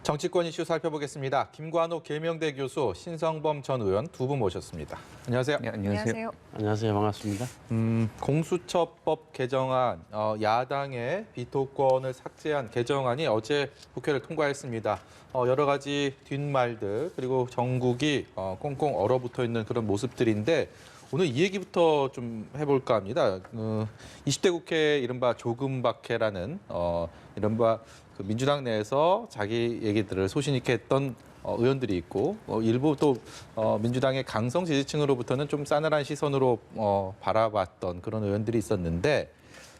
정치권 이슈 살펴보겠습니다. 김관호 계명대 교수, 신성범 전 의원 두 분 모셨습니다. 안녕하세요. 네, 안녕하세요. 안녕하세요. 반갑습니다. 공수처법 개정안, 야당의 비토권을 삭제한 개정안이 어제 국회를 통과했습니다. 여러 가지 뒷말들 그리고 정국이 꽁꽁 얼어붙어 있는 그런 모습들인데 오늘 이 얘기부터 좀 해볼까 합니다. 20대 국회 이른바 조금박해라는 이른바 그 민주당 내에서 자기 얘기들을 소신 있게 했던 의원들이 있고 일부 또 민주당의 강성 지지층으로부터는 좀 싸늘한 시선으로 바라봤던 그런 의원들이 있었는데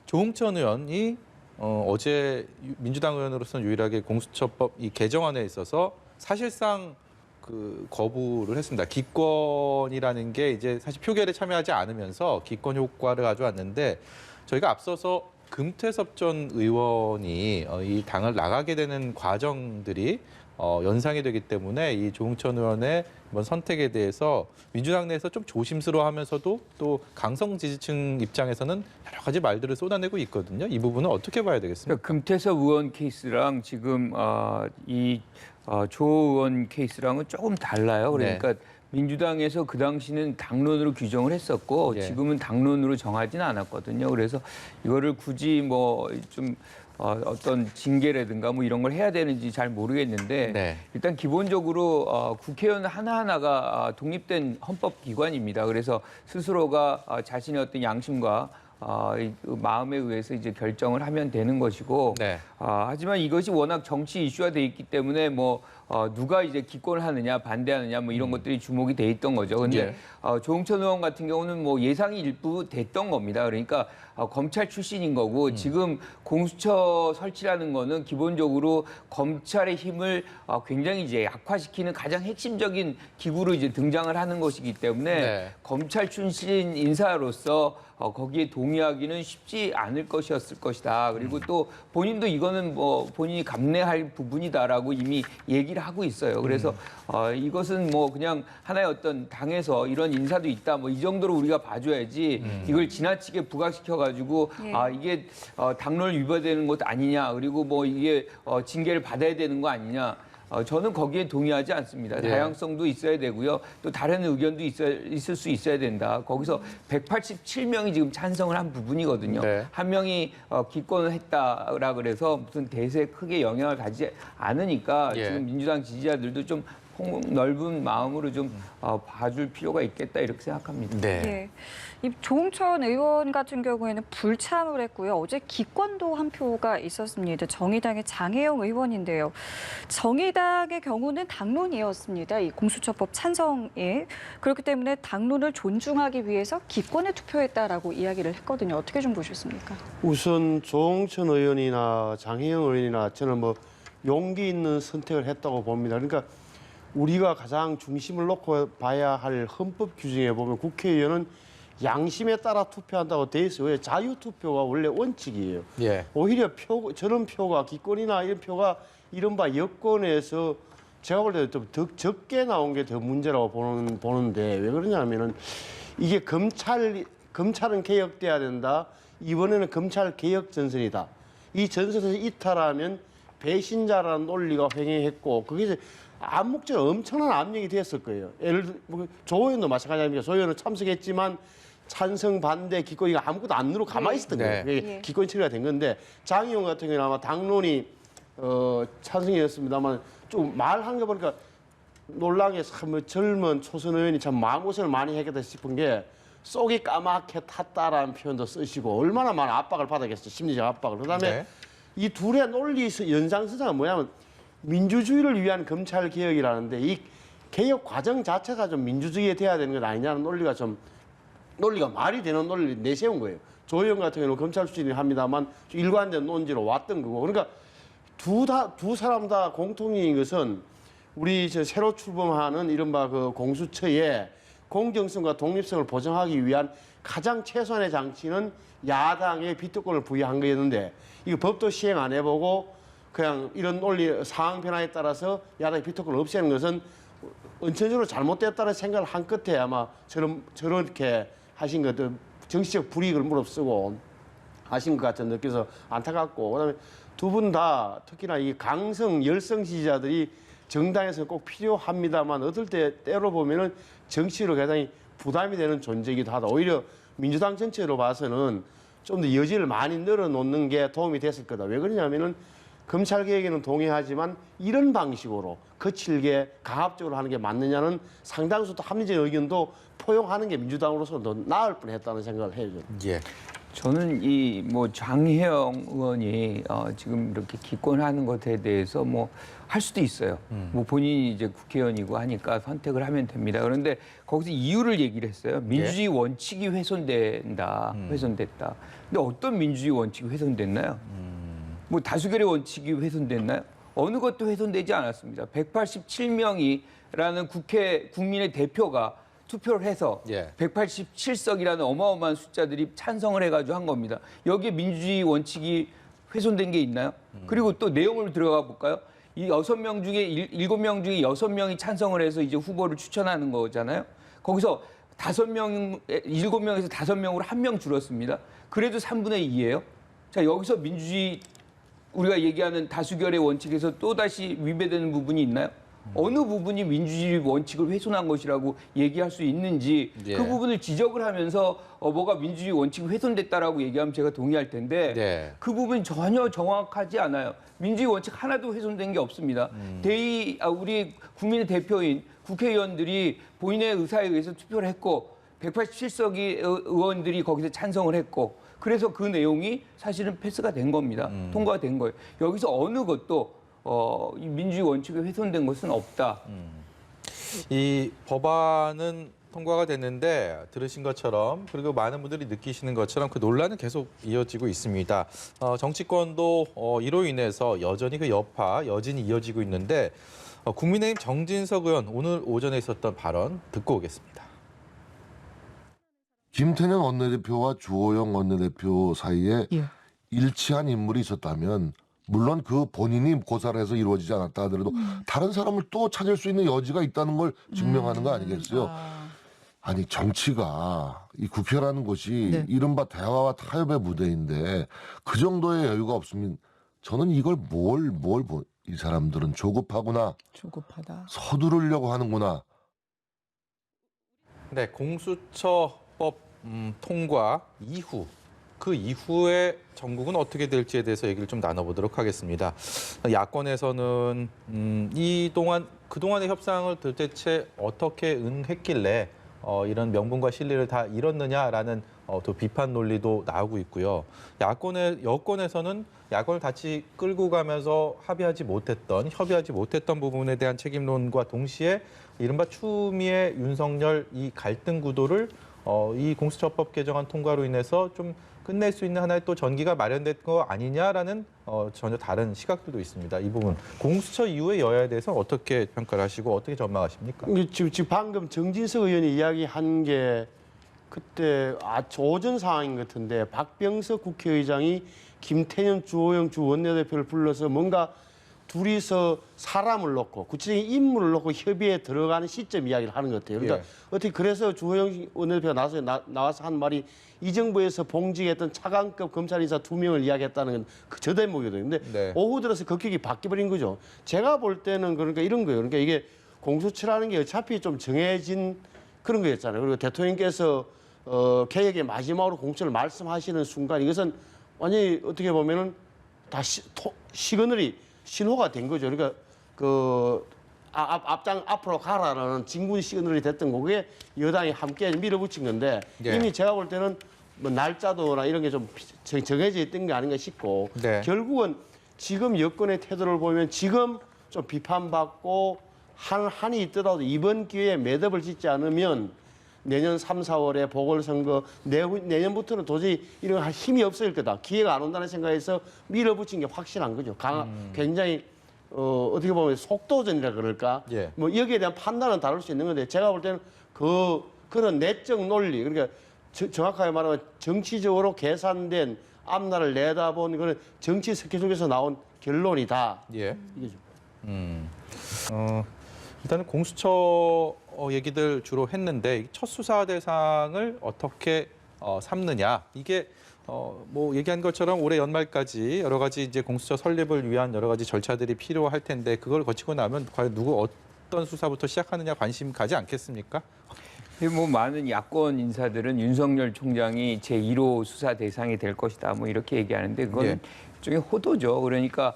조응천 의원이 어제 민주당 의원으로서는 유일하게 공수처법 이 개정안에 있어서 사실상 그 거부를 했습니다. 기권이라는 게 이제 사실 표결에 참여하지 않으면서 기권 효과를 가져왔는데 저희가 앞서서 금태섭 전 의원이 이 당을 나가게 되는 과정들이 연상이 되기 때문에 이 조응천 의원의 이번 선택에 대해서 민주당 내에서 좀 조심스러워하면서도 또 강성 지지층 입장에서는 여러 가지 말들을 쏟아내고 있거든요. 이 부분은 어떻게 봐야 되겠습니까? 그러니까 금태섭 의원 케이스랑 지금 조 의원 케이스랑은 조금 달라요. 그러니까 민주당에서 그 당시는 당론으로 규정을 했었고 지금은 당론으로 정하지는 않았거든요. 그래서 이거를 굳이 뭐 좀 어떤 징계라든가 뭐 이런 걸 해야 되는지 잘 모르겠는데 일단 기본적으로 국회의원 하나하나가 독립된 헌법기관입니다. 그래서 스스로가 자신의 어떤 양심과 마음에 의해서 이제 결정을 하면 되는 것이고 하지만 이것이 워낙 정치 이슈화 돼 있기 때문에 뭐 누가 이제 기권을 하느냐 반대하느냐 뭐 이런 것들이 주목이 돼 있던 거죠. 근데 조응천 의원 같은 경우는 뭐 예상이 일부 됐던 겁니다. 그러니까 검찰 출신인 거고 지금 공수처 설치라는 거는 기본적으로 검찰의 힘을 굉장히 이제 약화시키는 가장 핵심적인 기구로 이제 등장을 하는 것이기 때문에 검찰 출신 인사로서 거기에 동의하기는 쉽지 않을 것이었을 것이다. 그리고 또 본인도 이거는 뭐 본인이 감내할 부분이다라고 이미 얘기를 하고 있어요. 그래서 이것은 뭐 그냥 하나의 어떤 당에서 이런 인사도 있다. 뭐 이 정도로 우리가 봐줘야지 이걸 지나치게 부각시켜가지고 이게 당론을 위반되는 것 아니냐. 그리고 뭐 이게 징계를 받아야 되는 거 아니냐. 저는 거기에 동의하지 않습니다. 다양성도 있어야 되고요. 또 다른 의견도 있을 수 있어야 된다. 거기서 187명이 지금 찬성을 한 부분이거든요. 한 명이 기권을 했다라 그래서 무슨 대세에 크게 영향을 가지지 않으니까 지금 민주당 지지자들도 좀 넓은 마음으로 좀 봐줄 필요가 있겠다 이렇게 생각합니다. 이 조응천 의원 같은 경우에는 불참을 했고요. 어제 기권도 한 표가 있었습니다. 정의당의 장혜영 의원인데요. 정의당의 경우는 당론이었습니다. 이 공수처법 찬성에. 그렇기 때문에 당론을 존중하기 위해서 기권에 투표했다라고 이야기를 했거든요. 어떻게 좀 보셨습니까? 우선 조응천 의원이나 장혜영 의원이나 저는 뭐 용기 있는 선택을 했다고 봅니다. 그러니까 우리가 가장 중심을 놓고 봐야 할 헌법 규정에 보면 국회의원은 양심에 따라 투표한다고 돼 있어요. 왜? 자유투표가 원래 원칙이에요. 오히려 저런 표가 기권이나 이런 표가 이른바 여권에서 제가 볼 때 좀 더 적게 나온 게 더 문제라고 보는데 왜 그러냐면은 이게 검찰은 개혁돼야 된다. 이번에는 검찰 개혁 전선이다. 이 전선에서 이탈하면 배신자라는 논리가 횡행했고 그게 암묵적으로 엄청난 압력이 됐을 거예요. 예를 들어 조 의원도 마찬가지 아닙니까? 조 의원은 참석했지만 찬성, 반대, 기권 이거 아무것도 안 누르고 가만히 있었던 거예요. 그게 기권 처리가 된 건데 장의원 같은 경우는 아마 당론이 찬성이었습니다만 좀 말한 거 보니까 놀라게 참 젊은 초선 의원이 참 마음고생을 많이 했겠다 싶은 게 속이 까맣게 탔다라는 표현도 쓰시고 얼마나 많은 압박을 받았겠어요. 심리적 압박을. 그다음에 이 둘의 논리 연장선상은 뭐냐면 민주주의를 위한 검찰 개혁이라는데 이 개혁 과정 자체가 좀 민주주의에 돼야 되는 것 아니냐는 논리가 말이 되는 논리를 내세운 거예요. 조 의원 같은 경우는 검찰 출신이 합니다만 일관된 논지로 왔던 거고 그러니까 두 사람 다 공통인 것은 우리 새로 출범하는 이른바 그 공수처의 공정성과 독립성을 보장하기 위한 가장 최소한의 장치는 야당의 비토권을 부여한 거였는데 이거 법도 시행 안 해보고 그냥 이런 논리 상황 변화에 따라서 야당의 비토권을 없애는 것은 원천적으로 잘못됐다는 생각을 한 끝에 아마 저렇게 하신 것들 정치적 불이익을 무릅쓰고 하신 것 같은 느껴서 안타깝고 그다음에 두 분 다 특히나 이 강성 열성 지지자들이 정당에서 꼭 필요합니다만 어떨 때 때로 보면은 정치로 굉장히 부담이 되는 존재이기도 하다. 오히려 민주당 전체로 봐서는 좀 더 여지를 많이 늘어놓는 게 도움이 됐을 거다. 왜 그러냐면은 검찰 개혁에는 동의하지만 이런 방식으로 거칠게 강압적으로 하는 게 맞느냐는 상당수 또 합리적 의견도 포용하는 게 민주당으로서 더 나을 뻔했다는 생각을 해요. 저는. 예. 저는 이 뭐 장혜영 의원이 지금 이렇게 기권하는 것에 대해서 뭐 할 수도 있어요. 뭐 본인이 이제 국회의원이고 하니까 선택을 하면 됩니다. 그런데 거기서 이유를 얘기를 했어요. 민주주의 원칙이 훼손된다. 훼손됐다. 근데 어떤 민주주의 원칙이 훼손됐나요? 뭐 다수결의 원칙이 훼손됐나요? 어느 것도 훼손되지 않았습니다. 187명이라는 국민의 대표가 투표를 해서 예. 187석이라는 어마어마한 숫자들이 찬성을 해가지고 한 겁니다. 여기에 민주주의 원칙이 훼손된 게 있나요? 그리고 또 내용을 들어가 볼까요? 이 6명 중에 7명 중에 6명이 찬성을 해서 이제 후보를 추천하는 거잖아요. 거기서 7명에서 5명으로 1명 줄었습니다. 그래도 3분의 2예요. 자, 여기서 민주주의 우리가 얘기하는 다수결의 원칙에서 또다시 위배되는 부분이 있나요? 어느 부분이 민주주의 원칙을 훼손한 것이라고 얘기할 수 있는지 예. 그 부분을 지적을 하면서 뭐가 민주주의 원칙이 훼손됐다라고 얘기하면 제가 동의할 텐데 네. 그 부분이 전혀 정확하지 않아요. 민주주의 원칙 하나도 훼손된 게 없습니다. 우리 국민의 대표인 국회의원들이 본인의 의사에 의해서 투표를 했고 187석의 의원들이 거기서 찬성을 했고 그래서 그 내용이 사실은 패스가 된 겁니다. 통과가 된 거예요. 여기서 어느 것도 이 민주주의 원칙이 훼손된 것은 없다. 이 법안은 통과가 됐는데 들으신 것처럼 그리고 많은 분들이 느끼시는 것처럼 그 논란은 계속 이어지고 있습니다. 정치권도 이로 인해서 여전히 그 여진이 이어지고 있는데 국민의힘 정진석 의원 오늘 오전에 있었던 발언 듣고 오겠습니다. 김태년 원내대표와 주호영 원내대표 사이에 예. 일치한 인물이 있었다면 물론 그 본인이 고사를 해서 이루어지지 않았다 하더라도 다른 사람을 또 찾을 수 있는 여지가 있다는 걸 증명하는 거 아니겠어요? 아니 정치가 이 국회라는 곳이 네. 이른바 대화와 타협의 무대인데 그 정도의 여유가 없으면 저는 이걸 이 사람들은 조급하구나 조급하다. 서두르려고 하는구나. 네, 공수처법 통과 이후 그 이후에 전국은 어떻게 될지에 대해서 얘기를 좀 나눠보도록 하겠습니다. 야권에서는 그동안의 협상을 도대체 어떻게 응했길래 이런 명분과 실리를 다 잃었느냐라는 또 비판 논리도 나오고 있고요. 여권에서는 야권을 같이 끌고 가면서 협의하지 못했던 부분에 대한 책임론과 동시에 이른바 추미애 윤석열 이 갈등 구도를 이 공수처법 개정안 통과로 인해서 좀 끝낼 수 있는 하나의 또 전기가 마련된 거 아니냐라는 전혀 다른 시각들도 있습니다. 이 부분 공수처 이후의 여야에 대해서 어떻게 평가를 하시고 어떻게 전망하십니까? 지금 방금 정진석 의원이 이야기한 게 그때 오전 상황인 것 같은데 박병석 국회의장이 김태년, 주호영 주 원내대표를 불러서 뭔가 둘이서 사람을 놓고 구체적인 인물을 놓고 협의에 들어가는 시점 이야기를 하는 것 같아요. 그러니까 예. 어떻게 그래서 주호영 원내대표가 나와서 한 말이 이 정부에서 봉직했던 차관급 검찰 인사 2명을 이야기했다는 건 그 저 대목이거든요. 근데 네. 오후 들어서 격격이 바뀌어버린 거죠. 제가 볼 때는 그러니까 이런 거예요. 그러니까 이게 공수처라는 게 어차피 좀 정해진 그런 거였잖아요. 그리고 대통령께서 개혁의 마지막으로 공수처를 말씀하시는 순간 이것은 완전히 어떻게 보면은 다 시그널이 신호가 된 거죠. 그러니까 앞으로 가라라는 진군 시그널이 됐던 거기에 여당이 함께 밀어붙인 건데 예. 이미 제가 볼 때는 뭐 날짜도나 이런 게 좀 정해져 있던 게 아닌가 싶고 네. 결국은 지금 여권의 태도를 보면 지금 좀 비판받고 한이 있더라도 이번 기회에 매듭을 짓지 않으면 내년 3, 4월에 보궐선거 내년부터는 도저히 이런 할 힘이 없을 거다. 기회가 안 온다는 생각에서 밀어붙인 게 확실한 거죠. 굉장히 어떻게 보면 속도전이라 그럴까? 예. 뭐 여기에 대한 판단은 다를 수 있는 건데 제가 볼 때는 그런 내적 논리 그러니까 정확하게 말하면 정치적으로 계산된 앞날을 내다본 그런 정치 스케줄에서 나온 결론이다. 예. 이게 좀. 일단은 공수처 얘기들 주로 했는데 첫 수사 대상을 어떻게 삼느냐 이게 뭐 얘기한 것처럼 올해 연말까지 여러 가지 이제 공수처 설립을 위한 여러 가지 절차들이 필요할 텐데 그걸 거치고 나면 과연 누구 어떤 수사부터 시작하느냐 관심 가지 않겠습니까? 뭐 많은 야권 인사들은 윤석열 총장이 제1호 수사 대상이 될 것이다. 뭐 이렇게 얘기하는데 그건 예. 일종의 호도죠. 그러니까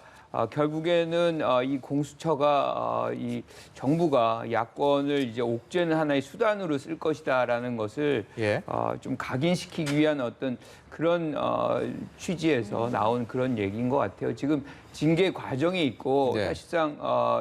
결국에는 이 공수처가 이 정부가 야권을 이제 옥죄는 하나의 수단으로 쓸 것이다라는 것을 예. 좀 각인시키기 위한 어떤 그런 취지에서 나온 그런 얘기인 것 같아요. 지금 징계 과정이 있고 네. 사실상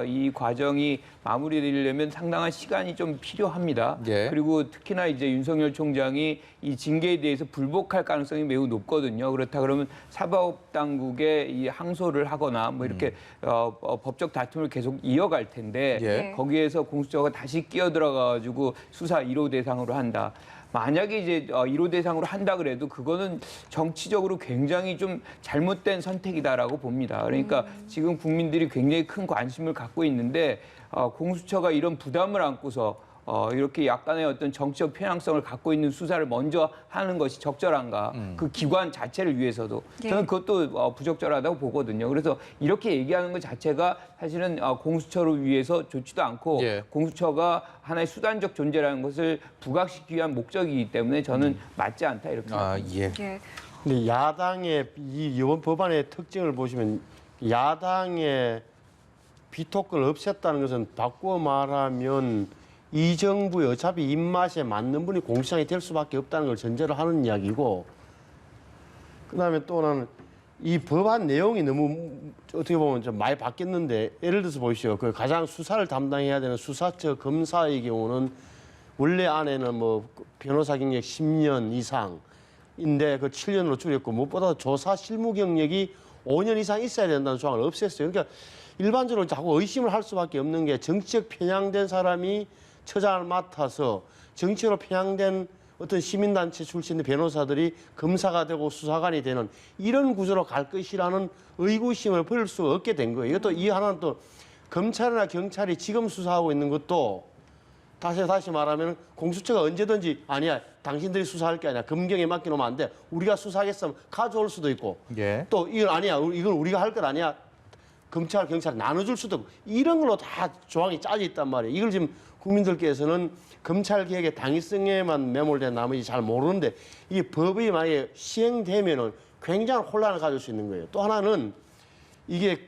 이 과정이 마무리되려면 상당한 시간이 좀 필요합니다. 예. 그리고 특히나 이제 윤석열 총장이 이 징계에 대해서 불복할 가능성이 매우 높거든요. 그렇다 그러면 사법당국에 이 항소를 하거나 뭐 이렇게 법적 다툼을 계속 이어갈 텐데 예. 거기에서 공수처가 다시 끼어들어가지고 수사 1호 대상으로 한다. 만약에 이제 1호 대상으로 한다 그래도 그거는 정치적으로 굉장히 좀 잘못된 선택이다라고 봅니다. 그러니까 지금 국민들이 굉장히 큰 관심을 갖고 있는데 공수처가 이런 부담을 안고서 이렇게 약간의 어떤 정치적 편향성을 갖고 있는 수사를 먼저 하는 것이 적절한가? 그 기관 자체를 위해서도 저는 그것도 부적절하다고 보거든요. 그래서 이렇게 얘기하는 것 자체가 사실은 공수처를 위해서 좋지도 않고 예. 공수처가 하나의 수단적 존재라는 것을 부각시키기 위한 목적이기 때문에 저는 맞지 않다 이렇게 생각합니다. 예. 예. 근데 야당의 이번 법안의 특징을 보시면 야당의 비토권을 없앴다는 것은 바꾸어 말하면 이 정부의 어차피 입맛에 맞는 분이 공수장이 될 수밖에 없다는 걸 전제로 하는 이야기고, 그다음에 또 나는 이 법안 내용이 너무 어떻게 보면 좀 많이 바뀌었는데, 예를 들어서 보십시오. 그 가장 수사를 담당해야 되는 수사처 검사의 경우는 원래 안에는 뭐 변호사 경력 10년 이상인데 그 7년으로 줄였고, 무엇보다 조사 실무 경력이 5년 이상 있어야 된다는 조항을 없앴어요. 그러니까 일반적으로 자꾸 의심을 할 수밖에 없는 게 정치적 편향된 사람이 처장을 맡아서 정치로 편향된 어떤 시민단체 출신의 변호사들이 검사가 되고 수사관이 되는 이런 구조로 갈 것이라는 의구심을 버릴 수가 없게 된 거예요. 이것도 이 하나는 또 검찰이나 경찰이 지금 수사하고 있는 것도 다시 말하면 공수처가 언제든지 아니야 당신들이 수사할 게 아니야 검경에 맡겨놓으면 안 돼 우리가 수사하겠으면 가져올 수도 있고 예. 또 이건 아니야 이건 우리가 할 것 아니야 검찰 경찰 나눠줄 수도 없고 이런 걸로 다 조항이 짜져 있단 말이에요. 이걸 지금 국민들께서는 검찰 개혁의 당위성에만 매몰된 나머지 잘 모르는데 이 법이 만약에 시행되면은 굉장한 혼란을 가질 수 있는 거예요. 또 하나는 이게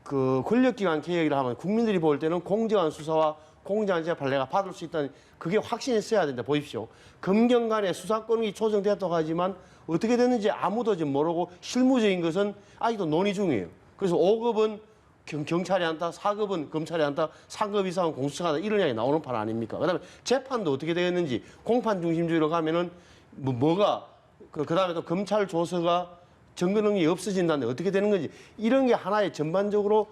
그 권력기관 개혁을 하면 국민들이 볼 때는 공정한 수사와 공정한 재판을 내가 받을 수 있다는 그게 확신이 있어야 된다. 보십시오. 검경 간의 수사권이 조정됐다고 하지만 어떻게 됐는지 아무도 지금 모르고 실무적인 것은 아직도 논의 중이에요. 그래서 5급은 경찰이 한다, 4급은 검찰이 한다, 3급 이상은 공수처가 한다 이런 이야기 나오는 판 아닙니까? 그다음에 재판도 어떻게 되었는지 공판 중심주의로 가면은 그다음에 또 검찰 조서가 증거 능력이 없어진다는데 어떻게 되는 건지 이런 게 하나의 전반적으로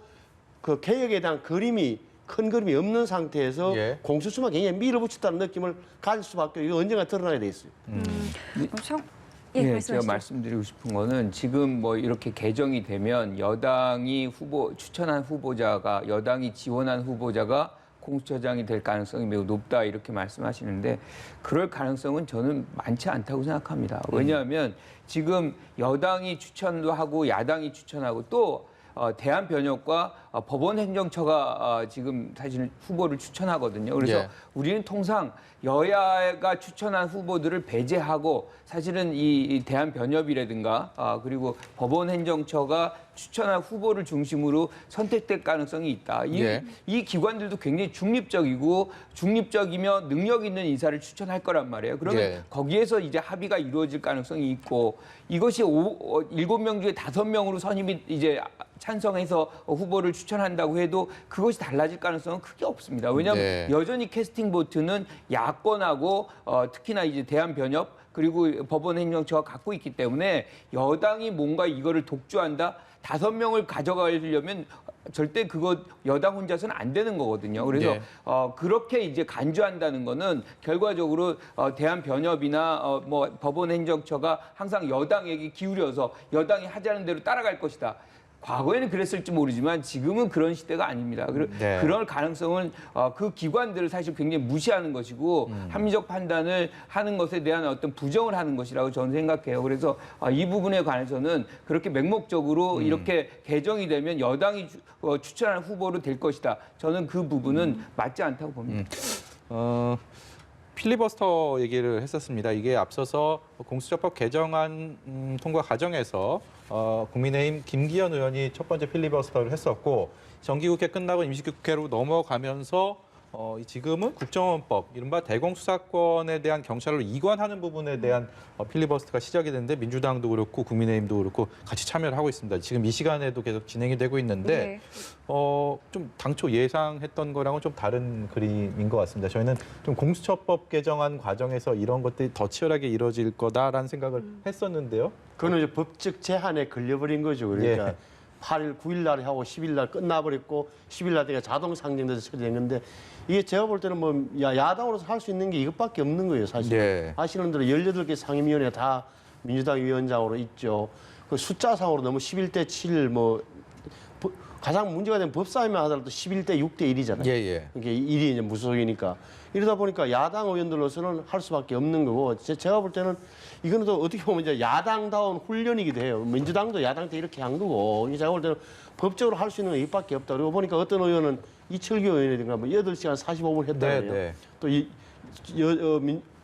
그 개혁에 대한 큰 그림이 없는 상태에서 예. 공수처만 굉장히 밀어붙였다는 느낌을 가질 수밖에 없고 이거 언젠가 드러나게 돼 있어요. 예, 제가 말씀하시죠. 말씀드리고 싶은 거는 지금 뭐 이렇게 개정이 되면 여당이 추천한 후보자가 여당이 지원한 후보자가 공수처장이 될 가능성이 매우 높다 이렇게 말씀하시는데 그럴 가능성은 저는 많지 않다고 생각합니다. 왜냐하면 지금 여당이 추천도 하고 야당이 추천하고 또 대한변협과 법원행정처가 지금 사실 후보를 추천하거든요. 그래서 예. 우리는 통상 여야가 추천한 후보들을 배제하고 사실은 이 대한변협이라든가 그리고 법원행정처가 추천한 후보를 중심으로 선택될 가능성이 있다. 예. 이 기관들도 굉장히 중립적이며 능력 있는 인사를 추천할 거란 말이에요. 그러면 예. 거기에서 이제 합의가 이루어질 가능성이 있고 이것이 7명 중에 5명으로 선임이 이제 찬성해서 후보를 추천한다고 해도 그것이 달라질 가능성은 크게 없습니다. 왜냐하면 네. 여전히 캐스팅 보트는 야권하고 특히나 이제 대한변협 그리고 법원행정처가 갖고 있기 때문에 여당이 뭔가 이거를 독주한다. 5명을 가져가려면 절대 그거 여당 혼자서는 안 되는 거거든요. 그래서 네. 그렇게 이제 간주한다는 거는 결과적으로 대한변협이나 뭐 법원행정처가 항상 여당에게 기울여서 여당이 하자는 대로 따라갈 것이다. 과거에는 그랬을지 모르지만 지금은 그런 시대가 아닙니다. 네. 그럴 가능성은 그 기관들을 사실 굉장히 무시하는 것이고 합리적 판단을 하는 것에 대한 어떤 부정을 하는 것이라고 저는 생각해요. 그래서 이 부분에 관해서는 그렇게 맹목적으로 이렇게 개정이 되면 여당이 추천하는 후보로 될 것이다. 저는 그 부분은 맞지 않다고 봅니다. 필리버스터 얘기를 했었습니다. 이게 앞서서 공수처법 개정안 통과 과정에서 국민의힘 김기현 의원이 첫 번째 필리버스터를 했었고 정기국회 끝나고 임시국회로 넘어가면서 지금은 국정원법, 이른바 대공수사권에 대한 경찰로 이관하는 부분에 대한 필리버스터가 시작이 됐는데 민주당도 그렇고 국민의힘도 그렇고 같이 참여를 하고 있습니다. 지금 이 시간에도 계속 진행이 되고 있는데 네. 좀 당초 예상했던 거랑은 좀 다른 그림인 것 같습니다. 저희는 좀 공수처법 개정안 과정에서 이런 것들이 더 치열하게 이루어질 거다라는 생각을 했었는데요. 그거는 이제 법적 제한에 걸려버린 거죠. 그러니까 8일, 9일 날에 하고 10일 날 끝나버렸고 10일 날 자동 상정돼서 처리된 건데 이게 제가 볼 때는 뭐 야당으로서 할 수 있는 게 이것밖에 없는 거예요, 사실. 네. 아시는 대로 18개 상임위원회 다 민주당 위원장으로 있죠. 그 숫자상으로 너무 11대 7 가장 문제가 된 법사위만 하더라도 11대 6대 1이잖아요. 예. 이게 일이 이제 무소속이니까. 이러다 보니까 야당 의원들로서는 할 수밖에 없는 거고 제가 볼 때는 이거는 또 어떻게 보면 이제 야당다운 훈련이기도 해요. 민주당도 야당 때 이렇게 한 거고 제가 볼 때는 법적으로 할 수 있는 건 이밖에 없다. 그리고 보니까 어떤 의원은 이철규 의원이든가 뭐 8시간 45분 했다고요. 네.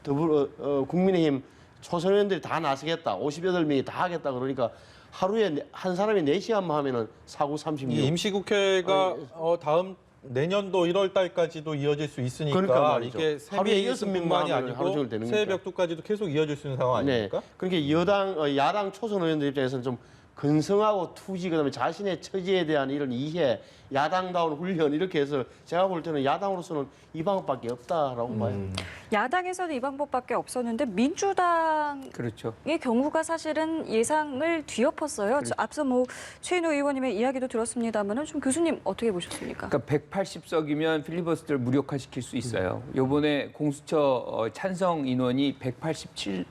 또 국민의힘 초선 의원들이 다 나서겠다. 58명이 다 하겠다 그러니까 하루에 한 사람이 4시간만 하면은 4구36. 이 임시국회가 다음 내년도 1월 달까지도 이어질 수 있으니까 그러니까 말이죠. 이게 하루에 새벽 6명만 뿐만이 하면 하루 종일 아니고 되는 새벽도까지도 계속 이어질 수 있는 상황 아닙니까? 네. 그러니까 야당 초선 의원들 입장에서는 좀 근성하고 투지 그다음에 자신의 처지에 대한 이런 이해, 야당다운 훈련 이렇게 해서 제가 볼 때는 야당으로서는 이 방법밖에 없다라고 봐요. 야당에서는 이 방법밖에 없었는데 민주당의 그렇죠. 경우가 사실은 예상을 뒤엎었어요. 앞서 뭐 최인호 의원님의 이야기도 들었습니다만 좀 교수님 어떻게 보셨습니까? 그러니까 180석이면 필리버스터를 무력화시킬 수 있어요. 이번에 공수처 찬성 인원이 187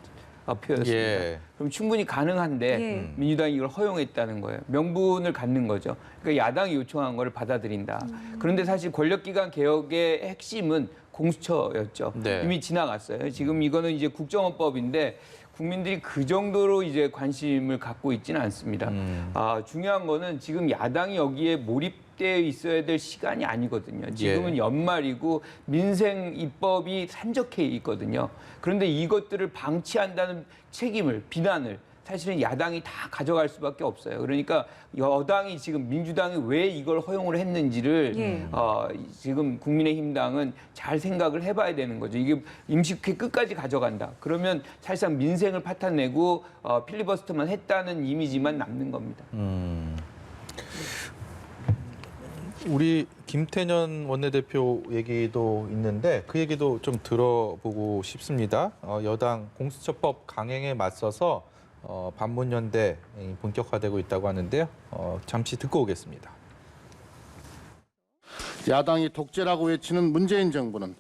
표였습니다. 예. 그럼 충분히 가능한데 예. 민주당이 이걸 허용했다는 거예요. 명분을 갖는 거죠. 그러니까 야당이 요청한 거를 받아들인다. 그런데 사실 권력기관 개혁의 핵심은 공수처였죠. 네. 이미 지나갔어요. 지금 이거는 이제 국정원법인데 국민들이 그 정도로 이제 관심을 갖고 있지는 않습니다. 중요한 거는 지금 야당이 여기에 몰입되어 있어야 될 시간이 아니거든요. 지금은 연말이고 민생 입법이 산적해 있거든요. 그런데 이것들을 방치한다는 책임을, 비난을 사실은 야당이 다 가져갈 수밖에 없어요. 그러니까 여당이 지금 민주당이 왜 이걸 허용을 했는지를 지금 국민의힘당은 잘 생각을 해봐야 되는 거죠. 이게 임시국회 끝까지 가져간다. 그러면 사실상 민생을 파탄내고 필리버스터만 했다는 이미지만 남는 겁니다. 우리 김태년 원내대표 얘기도 있는데 그 얘기도 좀 들어보고 싶습니다. 여당 공수처법 강행에 맞서서 반문연대 본격화되고 있다고 하는데요. 잠시 듣고 오겠습니다. 야당이 독재라고 외치는 문재인 정부는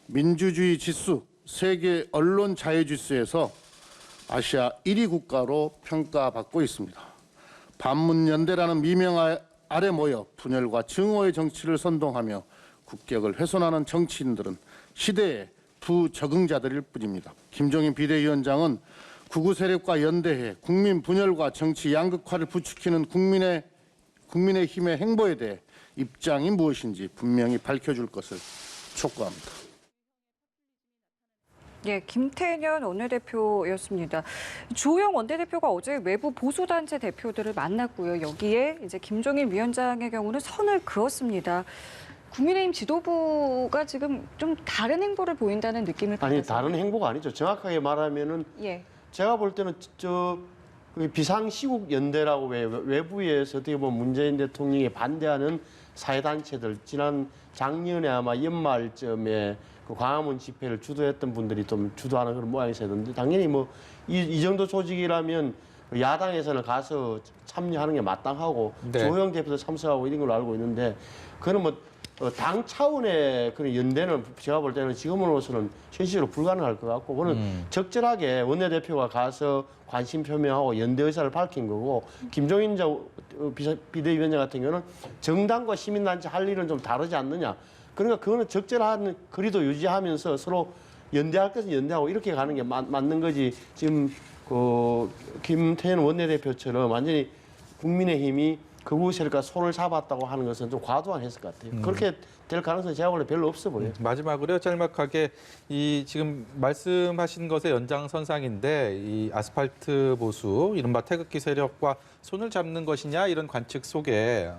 민주주의 지수, 세계 언론 자유 지수에서 아시아 1위 국가로 평가받고 있습니다. 반문연대라는 미명 아래 모여 분열과 증오의 정치를 선동하며 국격을 훼손하는 정치인들은 시대의 부적응자들일 뿐입니다. 김종인 비대위원장은 극우 세력과 연대해 국민 분열과 정치 양극화를 부추기는 국민의힘의 행보에 대해 입장이 무엇인지 분명히 밝혀줄 것을 촉구합니다. 예, 김태년 원내대표였습니다. 주호영 원내대표가 어제 외부 보수단체 대표들을 만났고요. 여기에 이제 김종인 위원장의 경우는 선을 그었습니다. 국민의힘 지도부가 지금 좀 다른 행보를 보인다는 느낌을 받았어요. 아니 다른 행보가 아니죠. 정확하게 말하면은 예. 제가 볼 때는 비상시국 연대라고 외부에서 어떻게 보면 문재인 대통령에 반대하는 사회단체들 지난 작년에 아마 연말쯤에 그 광화문 집회를 주도했던 분들이 좀 주도하는 그런 모양이었는데 당연히 뭐 이 정도 조직이라면 야당에서는 가서 참여하는 게 마땅하고 네. 조호영 대표도 참석하고 이런 걸로 알고 있는데 그거는 뭐 당 차원의 그런 연대는 제가 볼 때는 지금으로서는 현실로 불가능할 것 같고, 그거는 적절하게 원내대표가 가서 관심 표명하고 연대 의사를 밝힌 거고, 김종인 비대위원장 같은 경우는 정당과 시민단체 할 일은 좀 다르지 않느냐. 그러니까 그거는 적절한 거리도 유지하면서 서로 연대할 것은 연대하고 이렇게 가는 게 맞는 거지. 지금 그 김태현 원내대표처럼 완전히 국민의힘이 극우 세력과 손을 잡았다고 하는 것은 좀 과도한 해석 같아요. 그렇게 될 가능성이 제가 볼때 별로 없어 보여요. 마지막으로요, 짤막하게 이 지금 말씀하신 것의 연장선상인데 이 아스팔트 보수, 이른바 태극기 세력과 손을 잡는 것이냐 이런 관측 속에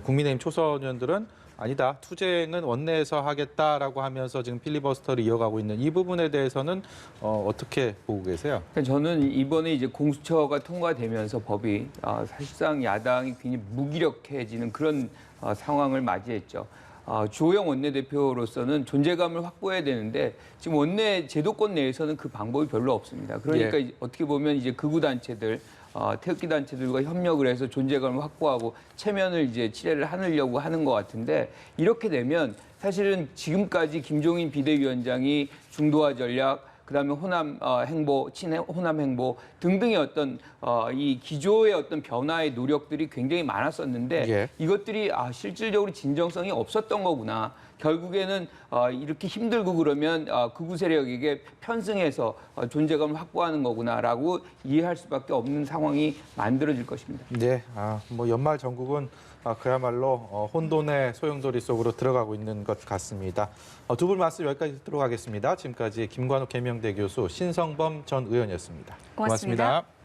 국민의힘 초선 의원들은 아니다, 투쟁은 원내에서 하겠다라고 하면서 지금 필리버스터를 이어가고 있는 이 부분에 대해서는 어떻게 보고 계세요? 그러니까 저는 이번에 이제 공수처가 통과되면서 법이 사실상 야당이 굉장히 무기력해지는 그런 상황을 맞이했죠. 주호영 원내대표로서는 존재감을 확보해야 되는데 지금 원내 제도권 내에서는 그 방법이 별로 없습니다. 그러니까 어떻게 보면 이제 극우 단체들, 태극기 단체들과 협력을 해서 존재감을 확보하고 체면을 이제 칠해를 하려고 하는 것 같은데, 이렇게 되면 사실은 지금까지 김종인 비대위원장이 중도화 전략, 그다음에 호남 행보, 친호남 행보 등등의 어떤 이 기조의 어떤 변화의 노력들이 굉장히 많았었는데 이것들이 실질적으로 진정성이 없었던 거구나. 결국에는 이렇게 힘들고 그러면 극우 세력에게 편승해서 존재감을 확보하는 거구나라고 이해할 수밖에 없는 상황이 만들어질 것입니다. 네, 뭐 연말 전국은 그야말로 혼돈의 소용돌이 속으로 들어가고 있는 것 같습니다. 두 분 말씀 여기까지 듣도록 하겠습니다. 지금까지 김관욱 계명대 교수, 신성범 전 의원이었습니다. 고맙습니다.